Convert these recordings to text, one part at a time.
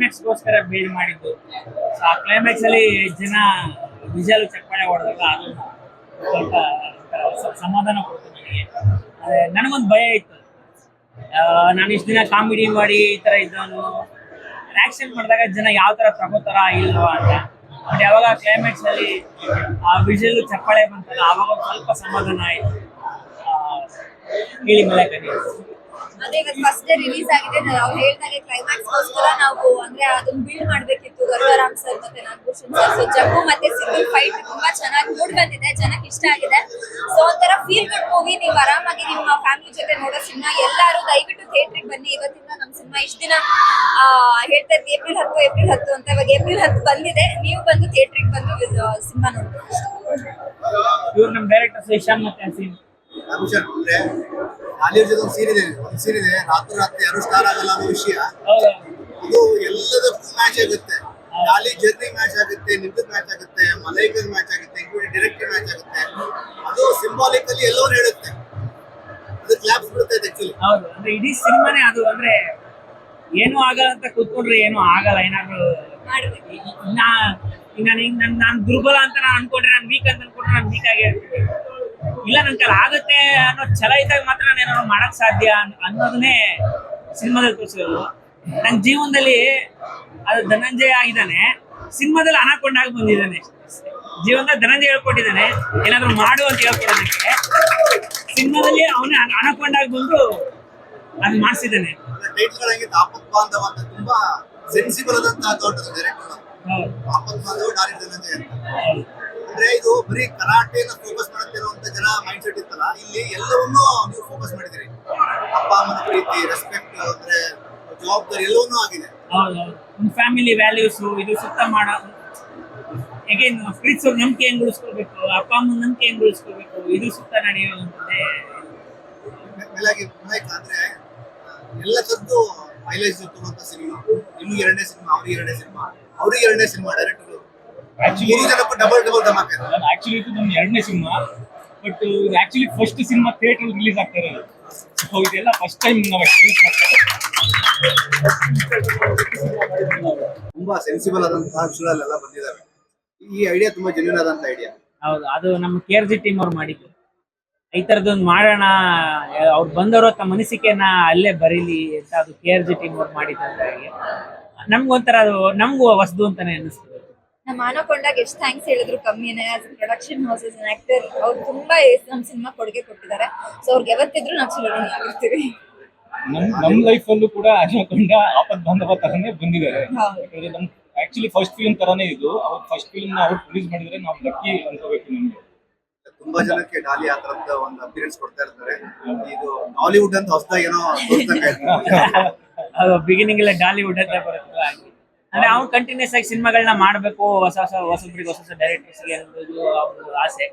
ಕ್ಲೈಮ್ಯಾಕ್ಸ್ಗೋಸ್ಕರ bale ಮಾಡಿದ್ದು. ಆ climax ಅಲ್ಲಿ ಜನ ವಿಜಲ್ ಚಪ್ಪಾಳೆ ಹೊಡೆದಾಗ ಅದು ಸ್ವಲ್ಪ ಸಮಾಧಾನ ಕೊಡ್ತು ನನಗೆ. ನನಗೊಂದು ಭಯ ಇತ್ತು, ನಾನು ಇಷ್ಟು ದಿನ ಕಾಮಿಡಿ ಮಾಡಿ ಈ ತರ ಇದ್ದವನು, ಆಕ್ಷನ್ ಮಾಡಿದಾಗ ಜನ ಯಾವ ತರ ತಗೋತಾರ ಇಲ್ವಾ ಅಂತ. ಬಟ್ ಯಾವಾಗ ಕ್ಲೈಮ್ಯಾಕ್ಸ್ ಅಲ್ಲಿ ಆ ವಿಜಲ್ ಚಪ್ಪಾಳೆ ಬಂತಲ್ಲ, ಆವಾಗ ಒಂದು ಸ್ವಲ್ಪ ಸಮಾಧಾನ ಆಯ್ತು. ಹೇಳಿ ಮಲಕ ನೀವು. ಅದೇ ಇವತ್ತು ಫಸ್ಟ್ ಡೇ ರಿಲೀಸ್ ಆಗಿದೆ. ನಾವು ಹೇಳ್ದಾಗೆ ಕ್ಲೈಮ್ಯಾಕ್ಸ್ ಗೋಸ್ಕರ ನಾವು ಅಂದ್ರೆ ಅದನ್ನ ಬಿಲ್ಡ್ ಮಾಡ್ಬೇಕಿತ್ತು. ಗಂಗಾರಾಮ್ ಸರ್ ಮತ್ತೆ ನಾಗಭೂಷಣ್ ಸರ್, ಸೊ ಜಗ್ಗು ಮತ್ತೆ ಸಿಂಗಲ್ ಫೈಟ್ ತುಂಬಾ ಚೆನ್ನಾಗಿ ಮೂಡ್ ಬಂದಿದೆ, ಜನಕ್ಕೆ ಇಷ್ಟ ಆಗಿದೆ. ಸೊ ಒಂಥರ ಫೀಲ್ ಗುಡ್ ಮೂವಿ. ನೀವು ಆರಾಮಾಗಿ ನಿಮ್ಮ ಫ್ಯಾಮಿಲಿ ಜೊತೆ ನೋಡೋ ಸಿನಿಮಾ. ಎಲ್ಲರೂ ದಯವಿಟ್ಟು ಥಿಯೇಟ್ರಿಗೆ ಬನ್ನಿ. ಇವತ್ತಿಂದ ನಮ್ಮ ಸಿನಿಮಾ ಇಷ್ಟ ದಿನ ಹೇಳ್ತಾ ಇದ್ವಿ ಏಪ್ರಿಲ್ 10 ಅಂತ, ಇವಾಗ ಏಪ್ರಿಲ್ 10 ಬಂದಿದೆ. ನೀವು ಬಂದು ಥಿಯೇಟ್ರಿಗೆ ಬಂದು ಸಿನಿಮಾ ನೋಡ್ಬೋದು. ಇವ್ರು ನಮ್ಮ ಡೈರೆಕ್ಟರ್ ಇಶಾನ್ ಮತ್ತೆ ಹಸೀನ್ ನಾಗಭೂಷಣ್ ಅಂದ್ರೆ ಹಾಲಿವುಡ್ ಜೊತೆ ಒಂದು ಸೀನ್ ಇದೆ ರಾತ್ರಿ ಯಾರು ಸ್ಟಾರ್ ಆಗಲ್ಲ ಅನ್ನೋ ವಿಷಯ. ಇದು ಎಲ್ಲದಕ್ಕೂ ಮ್ಯಾಚ್ ಆಗುತ್ತೆ. ಡಾಲಿ ಜರ್ನಿ ಮ್ಯಾಚ್ ಆಗುತ್ತೆ, ನಿಮ್ದು ಮ್ಯಾಚ್ ಆಗುತ್ತೆ, ಮಲೈಕರ್ ಮ್ಯಾಚ್ ಆಗುತ್ತೆ, ಇನ್ಕ್ಲೂಡಿಂಗ್ ಡೈರೆಕ್ಟರ್ ಮ್ಯಾಚ್ ಆಗುತ್ತೆ. ಅದು ಸಿಂಬಾಲಿಕಲಿ ಎಲ್ಲರೂ ಹೇಳುತ್ತೆ, ಅದು ಕ್ಲಾಪ್ಸ್ ಬಿಡುತ್ತೆ ಆಕ್ಚುಲಿ. ಹೌದು, ಅಂದ್ರೆ ಇಡೀ ಸಿನಿಮಾನೇ ಅದು. ಅಂದ್ರೆ ಏನು ಆಗಲ್ಲ ಅಂತ ಕೂತ್ಕೊಂಡ್ರೆ ಏನು ಆಗಲ್ಲ. ಏನಾದ್ರು ನಾನು ದುರ್ಬಲ ಅಂತ ನಾನು ಅನ್ಕೊಂಡ್ರೆ, ನಾನು ವೀಕ್ ಅಂತ ಅನ್ಕೊಂಡ್ರೆ ನಾನು ವೀಕ್ ಆಗೇ ಇರ್ತೀನಿ. ಇಲ್ಲ ನನ್ ಕೈಲಿ ಆಗುತ್ತೆ ಅನ್ನೋ ಛಲ ಇದ್ದಾಗ ಮಾತ್ರ ನಾನು ಏನಾದ್ರು ಮಾಡಕ್ ಸಾಧ್ಯ ಅನ್ನೋದನ್ನೇ ಸಿನಿಮಾದಲ್ಲಿ ತೋರಿಸಿರೋದು. ನನ್ನ ಜೀವನದಲ್ಲಿ ಅದು ಧನಂಜಯ ಆಗಿದ್ದಾನೆ, ಸಿನಿಮಾದಲ್ಲಿ ಅನಾಕೊಂಡಾಗಿ ಬಂದಿದ್ದಾನೆ. ಜೀವನದಲ್ಲಿ ಧನಂಜಯ ಹೇಳ್ಕೊಟ್ಟಿದ್ದಾನೆ ಏನಾದ್ರು ಮಾಡು ಅಂತ ಹೇಳ್ಕೊಡೋದಕ್ಕೆ. ಸಿನಿಮಾದಲ್ಲಿ ಅವನೇ ಅನಾಕೊಂಡಾಗಿ ಬಂದು ಅದು ಮಾಡಿಸಿದ್ದಾನೆ. ಆಪತ್ ಬಾಂಧವ ಅಂತ ತುಂಬಾ ಸೆನ್ಸಿಬಲ್ ಆದಂತಹ ತೋಟದ ಡೈರೆಕ್ಟರ್. ಆಪತ್ ಬಾಂಧವ ಡಾಲಿ ಧನಂಜಯ ಅಂತ. ಅಂದ್ರೆ ಇದು ಬರೀ ಕರಾಟೆನ ಫೋಕಸ್ ಮಾಡುತ್ತೆ ಅಂತ ಜನ ಮೈಂಡ್ ಸೆಟ್ ಇತ್ತಲ್ಲ, ಇಲ್ಲಿ ಎಲ್ಲವನ್ನೂ ನೀವು ಫೋಕಸ್ ಮಾಡಿದಿರಿ. ಅಪ್ಪ ಅಮ್ಮನ ಪ್ರೀತಿ, ರೆಸ್ಪೆಕ್ಟ್, ಅಂದ್ರೆ ಜವಾಬ್ದಾರಿ ಎಲ್ಲವನ್ನೂ ಆಗಿದೆ. ಫ್ಯಾಮಿಲಿ ವ್ಯಾಲ್ಯೂಸ್ ಇದು ಸುತ್ತ ಮಾಡೋ ಹೇಗೇನ್ ಪ್ರೀತಿಸೋ ನಂಬಿಕೆ ಹೆಂಗ್ ಉಳಿಸ್ಕೋಬೇಕು, ಅಪ್ಪ ಅಮ್ಮನ ನಂಬಿಕೆ ಹೆಂಗ್ ಉಳಿಸ್ಕೋಬೇಕು, ಇದು ಸುತ್ತ ನಡೆಯುವಂಥದ್ದೇ. ಮೇಲಾಗಿ ಅಂದ್ರೆ ಎಲ್ಲ ತರದ್ದು ಮೈಲೇಜ್ ಇರ್ತಕ್ಕಂಥ ಸಿನಿಮಾ. ನಿಮ್ಗೆ ಎರಡನೇ ಸಿನಿಮಾ, ಅವ್ರಿಗೆ ಎರಡನೇ ಸಿನಿಮಾ ಡೈರೆಕ್ಟರ್. ಡಬಲ್ ಧಮಾಕೆ. ಆಕ್ಚುಲಿ ಇದು ನಮ್ಮ ಎರಡನೇ ಸಿನಿಮಾ, ಬಟ್ ಇದು actually first cinema theatre release ಆಗ್ತಾ ಇರೋದು. ಸೊ ಇದೆಲ್ಲ ಫಸ್ಟ್ ಟೈಮ್ ನಾವು ಎಕ್ಸ್ಪೀರಿಯನ್ಸ್ ಮಾಡ್ತಾ ಇದ್ದೀವಿ. ತುಂಬಾ ಸೆನ್ಸಿಬಲ್ ಆದಂತಹ ವಿಷಯಗಳೆಲ್ಲ ಬಂದಿದ್ದಾವೆ. ಈ ಐಡಿಯಾ ತುಂಬಾ ಜೆನ್ಯೂನ್ ಆದಂತ ಐಡಿಯಾ. ಹೌದು, ಅದು ನಮ್ಮ KRG ಟೀಮ್ ಅವ್ರು ಮಾಡಿದ್ರು. ಈ ತರದೊಂದು ಮಾಡೋಣ, ಅವ್ರು ಬಂದವರು ತಮ್ಮ ಅನಿಸಿಕೆನ ಅಲ್ಲೇ ಬರೀಲಿ ಅಂತ ಅದು KRG ಟೀಮ್ ಅವ್ರು ಮಾಡಿದ್ದಾರೆ. ನಮ್ಗೊಂಥರ ಅದು ನಮಗೂ ಹೊಸದು ಅಂತಾನೆ ಅನಿಸ್ತದೆ. ನಮ್ಮ ಆನಕೊಂಡಾಗ ಎಷ್ಟು ಥ್ಯಾಂಕ್ಸ್ ಹೇಳಿದ್ರು ಕಮ್ಮಿನೇ. As production house, as actor, ಅವ್ರು ತುಂಬಾ ನಮ್ಮ ಸಿನಿಮಾ ಕೊಡುಗೆ ಕೊಟ್ಟಿದ್ದಾರೆ. ಸೊ ಅವ್ರಿಗೆ ಯಾವತ್ತಿದ್ರು ನಾವು ಚಲೋ ಆಗಿರ್ತೀವಿ. ನಮ್ಮ ಲೈಫ್ ಅಲ್ಲೂ ಕೂಡ ಅನಕೊಂಡ ಆಪತ್ ಬಾಂಧವ ತರನೇ ಬಂದಿದ್ದಾರೆ. ನಮ್ ಆಕ್ಚುಲಿ ಫಸ್ಟ್ ಫಿಲ್ಮ್ ತರಾನೇ ಇದು. ಅವ್ರ ಫಸ್ಟ್ ಫಿಲ್ಮ್ ಅವ್ರು ಪ್ರೊಡ್ಯೂಸ್ ಮಾಡಿದ್ರೆ ನಾವು ಲಕ್ಕಿ ಅನ್ಕೋಬೇಕು. ನಮ್ಗೆ ತುಂಬಾ ಜನಕ್ಕೆ ಡಾಲಿ ಆ ತರದ ಒಂದು ಅಪಿಯರೆನ್ಸ್ ಕೊಡ್ತಾ ಇರ್ತಾರೆ. ಇದು ಹಾಲಿವುಡ್ ಅಂತ ಹೊಸದಾಗಿ ಏನೋ ಅದು ಬಿಗಿನಿಂಗ್ ಎಲ್ಲ ಡಾಲಿವುಡ್ ಅಂತ ಬರುತ್ತೆ. ಅಂದ್ರೆ ಅವ್ನು ಕಂಟಿನ್ಯೂಸ್ ಆಗಿ ಸಿನಿಮಾಗಳನ್ನ ಮಾಡಬೇಕು, ಹೊಸಬ್ರಿಗೆ ಹೊಸ ಡೈರೆಕ್ಟರ್ಸ್ಗೆ ಅನ್ನೋದು ಅವ್ರ ಆಸೆ.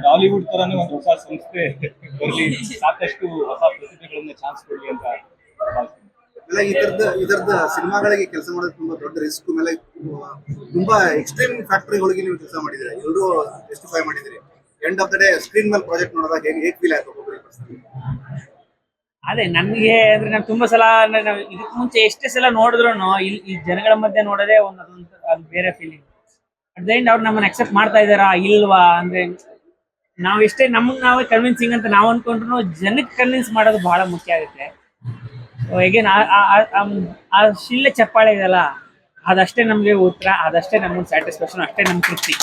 ಡಾಲಿವುಡ್ ತರಾನೇ ಒಂದು ಹೊಸ ಸಂಸ್ಥೆ ಬರಲಿ, ಸಾಕಷ್ಟು ಹೊಸ ಪ್ರತಿಭೆಗಳನ್ನ ಚಾನ್ಸ್ ಕೊಡ್ಲಿ ಅಂತ. ಈ ತರದ ಸಿನಿಮಾಗಳಿಗೆ ಕೆಲಸ ಮಾಡೋದು ತುಂಬಾ ದೊಡ್ಡ ರಿಸ್ಕ್. ಮೇಲೆ ತುಂಬಾ ಎಕ್ಸ್ಟ್ರೀಮ್ ಫ್ಯಾಕ್ಟರಿಗಳಿಗೆ ನೀವು ಕೆಲಸ ಮಾಡಿದಿರಿ, ಎಲ್ಲರೂ ಜಸ್ಟಿಫೈ ಮಾಡಿದಿರಿ. End of the day screen ಮೇಲೆ ಪ್ರಾಜೆಕ್ಟ್ ನೋಡಿದಾಗ ಹೇಗೆ ಫೀಲ್ ಆಯ್ತು? ಅದೇ ನನಗೆ ಅಂದ್ರೆ ನಾನು ತುಂಬಾ ಸಲ ಅಂದ್ರೆ ನಾವು ಇದಕ್ಕೆ ಮುಂಚೆ ಎಷ್ಟೇ ಸಲ ನೋಡಿದ್ರು ಈ ಜನಗಳ ಮಧ್ಯೆ ನೋಡೋದೇ ಅದು ಬೇರೆ ಫೀಲಿಂಗ್. ಅಟ್ ದ ಎಂಡ್ ಅವ್ರು ನಮ್ಮನ್ನ ಅಕ್ಸೆಪ್ಟ್ ಮಾಡ್ತಾ ಇದಾರಾ ಇಲ್ವಾ ಅಂದ್ರೆ, ನಾವ್ ಎಷ್ಟೇ ನಮ್ಗೆ ನಾವೇ ಕನ್ವಿನ್ಸಿಂಗ್ ಅಂತ ನಾವು ಅನ್ಕೊಂಡ್ರು ಜನಕ್ಕೆ ಕನ್ವಿನ್ಸ್ ಮಾಡೋದು ಬಹಳ ಮುಖ್ಯ ಆಗುತ್ತೆ. ಹೇಗೇನ್ ಆ ಶಿಲ್ಲೆ ಚಪ್ಪಾಳೆ ಇದೆಯಲ್ಲ, ಅದಷ್ಟೇ ನಮ್ಗೆ ಉತ್ತರ, ಅದಷ್ಟೇ ನಮ್ಗೆ ಸ್ಯಾಟಿಸ್ಫ್ಯಾಕ್ಷನ್, ಅಷ್ಟೇ ನಮ್ ತೃಪ್ತಿ.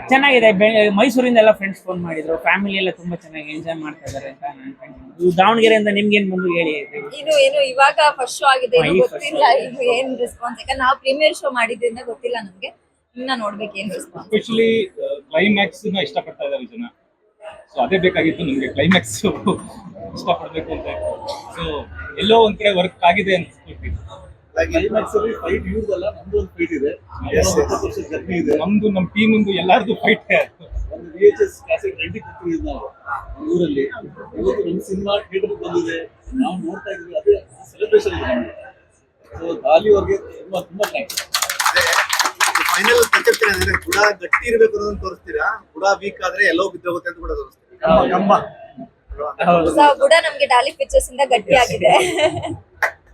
ಚೆನ್ನಾಗಿದೆ. ಮೈಸೂರಿಂದ ಎಲ್ಲ ಫ್ರೆಂಡ್ಸ್ ಫೋನ್ ಮಾಡಿದ್ರು, ಫ್ಯಾಮಿಲಿ ಎಲ್ಲ ತುಂಬಾ ಚೆನ್ನಾಗಿ ಎಂಜಾಯ್ ಮಾಡ್ತಾ ಇದಾರೆ ಅಂತ ನಾನು. ದಾವಣಗೆರೆಯಿಂದ ನಿಮ್ಗೆ ಏನ್ ಬಂದು ಹೇಳಿ. ಇದು ಏನು ಇವಾಗ ಫಸ್ಟ್ ಶೋ ಆಗಿದೆ, ಗೊತ್ತಿಲ್ಲ ಇದು ಏನ್ ರೆಸ್ಪಾನ್ಸ್. ಯಾಕಂದ್ರೆ ನಾವು ಪ್ರೀಮಿಯರ್ ಶೋ ಮಾಡಿದ್ರಿಂದ ಗೊತ್ತಿಲ್ಲ ನಮ್ಗೆ. ಇನ್ನ ನೋಡ್ಬೇಕು ಏನ್ ರೆಸ್ಪಾನ್ಸ್. ಎಸ್ಪೆಷಲಿ ಕ್ಲೈಮ್ಯಾಕ್ಸ್ ನ ಇಷ್ಟಪಡ್ತಾ ಇದ್ದಾರೆ ಜನ. ಸೊ ಅದೇ ಬೇಕಾಗಿತ್ತು ನಮ್ಗೆ, ಕ್ಲೈಮ್ಯಾಕ್ಸ್ ಇಷ್ಟಪಡ್ಬೇಕು ಅಂತ. ಸೊ ಎಲ್ಲೋ ಒಂದ್ ಕಡೆ ವರ್ಕ್ ಆಗಿದೆ ಅನ್ಸ್ಕೊಳ್ತೀವಿ. ಕ್ಲೈಮ್ಯಾಕ್ಸ್ ಅಲ್ಲಿ ಫೈಟ್ ಇವ್ರದಲ್ಲ, ನಮ್ದು ಒಂದು ಫೈಟ್ ಇದೆ, ಜರ್ನಿ ಇದೆ. ನಮ್ದು ನಮ್ಮ ಟೀಮ್ ಇಂದು ಎಲ್ಲಾರ್ದು ಫೈಟ್. ಒಂದು VHS ಕ್ಯಾಸೆಟ್ ರೆಡಿ ಕೊಟ್ಟಿದ್ದೀವಿ ನಾವು ಊರಲ್ಲಿ. ಇವತ್ತು ನಮ್ಮ ಸಿನಿಮಾ ಥಿಯೇಟರ್ ಬಂದಿದೆ, ನಾವು ನೋಡ್ತಾ ಇದ್ದೀವಿ. ಅದೇ ಸೆಲೆಬ್ರೇಷನ್ ಇದೆ ನಮಗೆ. ಸೊ ದಾಲಿ ಅವ್ರಿಗೆ ತುಂಬಾ ತುಂಬಾ ಥ್ಯಾಂಕ್ಸ್. ಫೈನಲ್ ಟಚ್ ಅಂದ್ರೆ ಗುಡ ಗಟ್ಟಿ ಇರ್ಬೇಕು ಅನ್ನೋದನ್ನ ತೋರಿಸ್ತೀರಾ, ಗುಡ ವೀಕ್ ಆದ್ರೆ ಎಲ್ಲೋ ಬಿದ್ದೋಗುತ್ತೆ ಅಂತ ಕೂಡ ತೋರಿಸ್ತೀರಾ. ಮಾಡಿದ್ರು ಹೌದು. ಸೊ ಬುಡ ನಮ್ಗೆ ಡಾಲಿ ಪಿಕ್ಚರ್ಸ್ ಇಂದ ಗಟ್ಟಿ ಆಗಿದೆ